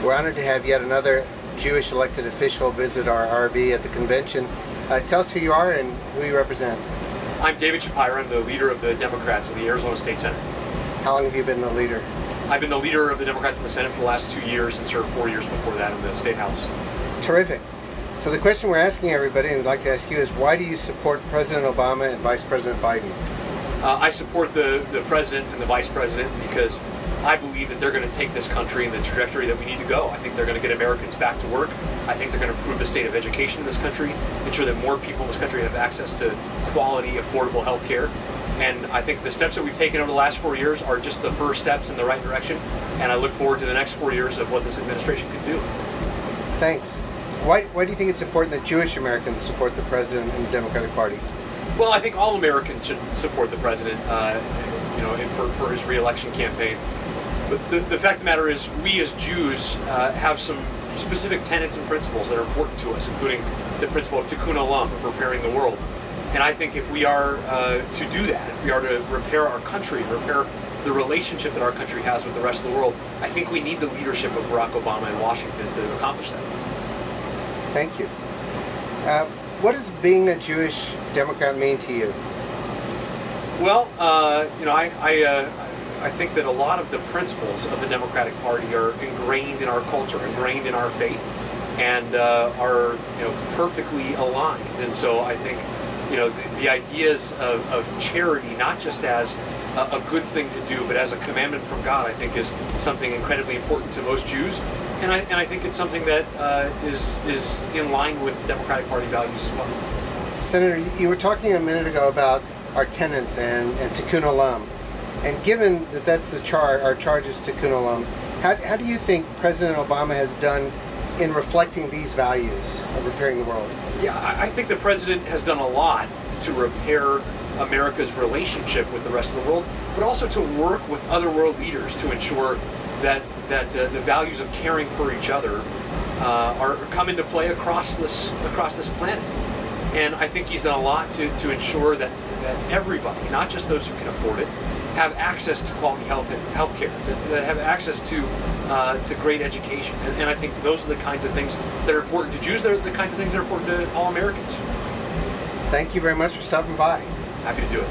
We're honored to have yet another Jewish elected official visit our RV at the convention. Tell us who you are and who you represent. I'm David Schapira. I'm the leader of the Democrats in the Arizona State Senate. How long have you been the leader? I've been the leader of the Democrats in the Senate for the last 2 years and served 4 years before that in the State House. Terrific. So the question we're asking everybody, and we'd like to ask you, is why do you support President Obama and Vice President Biden? I support the President and the Vice President because I believe that they're going to take this country in the trajectory that we need to go. I think they're going to get Americans back to work. I think they're going to improve the state of education in this country, ensure that more people in this country have access to quality, affordable health care. And I think the steps that we've taken over the last 4 years are just the first steps in the right direction. And I look forward to the next 4 years of what this administration can do. Thanks. Why do you think it's important that Jewish Americans support the President and the Democratic Party? Well, I think all Americans should support the President, for his re-election campaign. But the fact of the matter is, we as Jews have some specific tenets and principles that are important to us, including the principle of tikkun olam, of repairing the world. And I think if we are to do that, if we are to repair our country, repair the relationship that our country has with the rest of the world, I think we need the leadership of Barack Obama in Washington to accomplish that. Thank you. What does being a Jewish Democrat mean to you? Well, I think that a lot of the principles of the Democratic Party are ingrained in our culture, ingrained in our faith, and are perfectly aligned. And so I think the ideas of charity, not just as a good thing to do, but as a commandment from God, I think is something incredibly important to most Jews. And I think it's something that is in line with Democratic Party values as well. Senator, you were talking a minute ago about our tenets and tikkun olam. And given that that's our charge is tikkun olam, how do you think President Obama has done in reflecting these values of repairing the world? Yeah, I think the President has done a lot to repair America's relationship with the rest of the world, but also to work with other world leaders to ensure that the values of caring for each other come into play across this planet. And I think he's done a lot to ensure that everybody, not just those who can afford it, have access to quality health care, that have access to great education. And I think those are the kinds of things that are important to Jews. They're the kinds of things that are important to all Americans. Thank you very much for stopping by. Happy to do it.